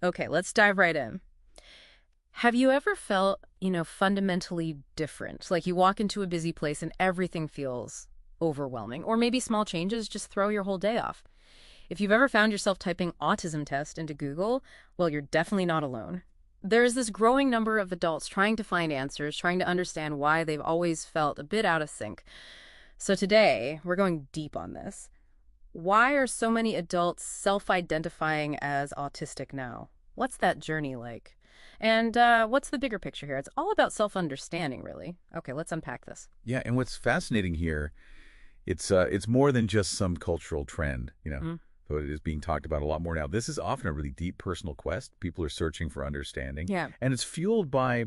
Okay, let's dive right in. Have you ever felt, fundamentally different? Like you walk into a busy place and everything feels overwhelming, or maybe small changes just throw your whole day off. If you've ever found yourself typing autism test into Google, well, you're definitely not alone. There is this growing number of adults trying to find answers, trying to understand why they've always felt a bit out of sync. So today, we're going deep on this. Why are so many adults self-identifying as autistic now? What's that journey like? And what's the bigger picture here? It's all about self-understanding, really. Okay, let's unpack this. Yeah, and what's fascinating here, it's more than just some cultural trend, Mm, though it is being talked about a lot more now. This is often a really deep personal quest. People are searching for understanding, yeah. and it's fueled by,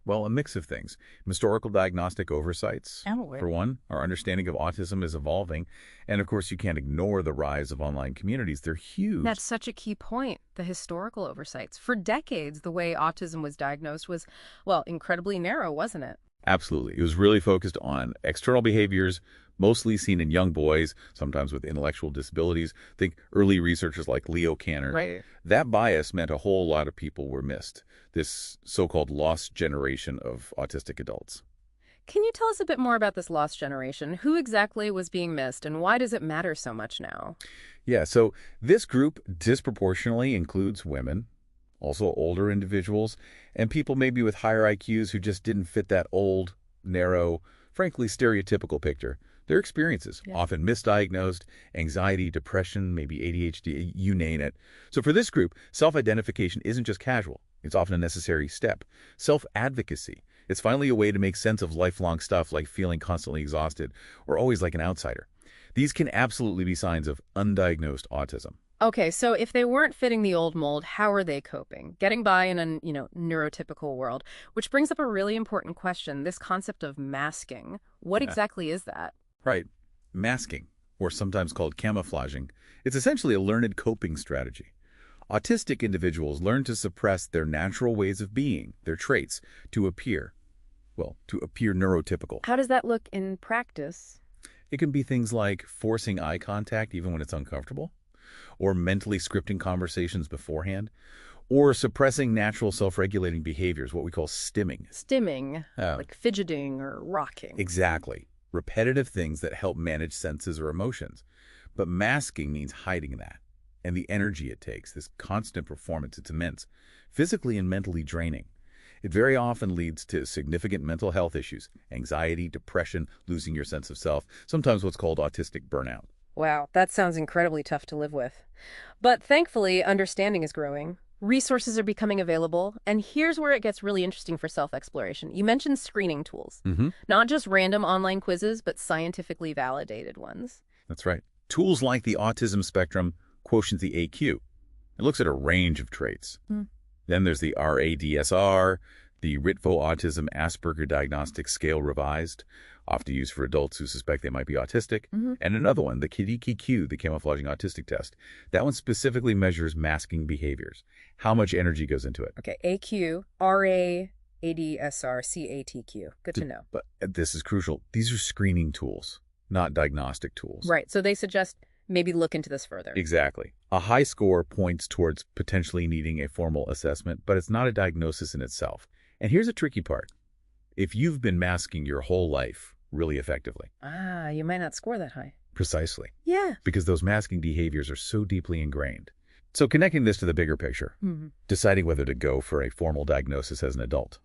well, a mix of things. Historical diagnostic oversights, Oh, wait. for one. Our understanding of autism is evolving, and of course, you can't ignore the rise of online communities. They're huge. That's such a key point, the historical oversights. For decades, the way autism was diagnosed was, well, incredibly narrow, wasn't it? Absolutely. It was really focused on external behaviors, mostly seen in young boys, sometimes with intellectual disabilities. Think early researchers like Leo Kanner. Right. That bias meant a whole lot of people were missed, this so-called lost generation of autistic adults. Can you tell us a bit more about this lost generation? Who exactly was being missed, and why does it matter so much now? Yeah, so this group disproportionately includes women, also older individuals, and people maybe with higher IQs who just didn't fit that old, narrow, frankly stereotypical picture. Their experiences, Yeah. often misdiagnosed, anxiety, depression, maybe ADHD, you name it. So for this group, self-identification isn't just casual. It's often a necessary step. Self-advocacy. It's finally a way to make sense of lifelong stuff like feeling constantly exhausted or always like an outsider. These can absolutely be signs of undiagnosed autism. Okay, so if they weren't fitting the old mold, how are they coping? Getting by in a, neurotypical world, which brings up a really important question, this concept of masking. What Yeah. exactly is that? Right. Masking, or sometimes called camouflaging, it's essentially a learned coping strategy. Autistic individuals learn to suppress their natural ways of being, their traits, to appear, well, to appear neurotypical. How does that look in practice? It can be things like forcing eye contact even when it's uncomfortable, or mentally scripting conversations beforehand, or suppressing natural self-regulating behaviors, what we call stimming. Stimming, Uh, like fidgeting or rocking. exactly. Repetitive things that help manage senses or emotions. But masking means hiding that. And the energy it takes, this constant performance, it's immense, physically and mentally draining. It very often leads to significant mental health issues, anxiety, depression, losing your sense of self, sometimes what's called autistic burnout. Wow, that sounds incredibly tough to live with. But thankfully, understanding is growing. Resources are becoming available, and here's where it gets really interesting for self-exploration. You mentioned screening tools, Mm-hmm. not just random online quizzes, but scientifically validated ones. That's right. Tools like the Autism Spectrum Quotient the AQ. It looks at a range of traits. Hmm. Then there's the RADSR, the Ritvo Autism Asperger Diagnostic Scale Revised, often used for adults who suspect they might be autistic, Hmm. and another one, the KDKQ, the Camouflaging Autistic Test. That one specifically measures masking behaviors, how much energy goes into it. Okay, AQ, RA, ADSR, CATQ. Good to know. But this is crucial. These are screening tools, not diagnostic tools. Right, so they suggest maybe look into this further. Exactly. A high score points towards potentially needing a formal assessment, but it's not a diagnosis in itself. And here's a tricky part. If you've been masking your whole life really effectively, Ah, you might not score that high. precisely, Yeah. because those masking behaviors are so deeply ingrained. So connecting this to the bigger picture, Hmm. deciding whether to go for a formal diagnosis as an adult,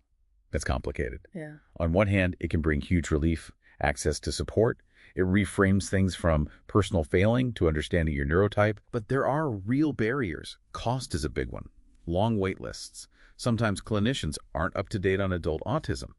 that's complicated. Yeah. On one hand, it can bring huge relief, access to support. It reframes things from personal failing to understanding your neurotype. But there are real barriers. Cost is a big one. Long wait lists. Sometimes clinicians aren't up to date on adult autism.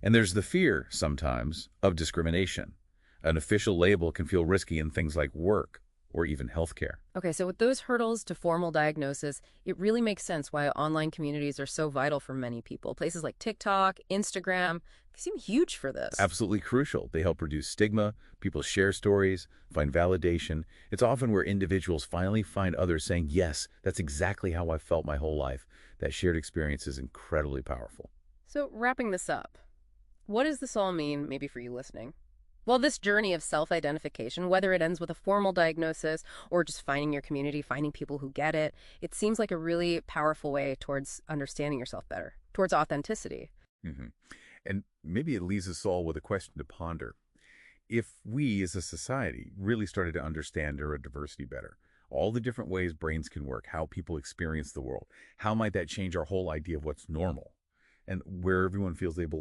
And there's the fear, sometimes, of discrimination. An official label can feel risky in things like work or even healthcare. Okay, so with those hurdles to formal diagnosis, it really makes sense why online communities are so vital for many people. Places like TikTok, Instagram, they seem huge for this. Absolutely crucial. They help reduce stigma, people share stories, find validation. It's often where individuals finally find others saying, yes, that's exactly how I felt my whole life. That shared experience is incredibly powerful. So wrapping this up, what does this all mean, maybe for you listening? Well, this journey of self-identification, whether it ends with a formal diagnosis or just finding your community, finding people who get it, it seems like a really powerful way towards understanding yourself better, towards authenticity. Hmm. And maybe it leaves us all with a question to ponder. If we as a society really started to understand neurodiversity better, all the different ways brains can work, how people experience the world, how might that change our whole idea of what's normal and where everyone feels they belong?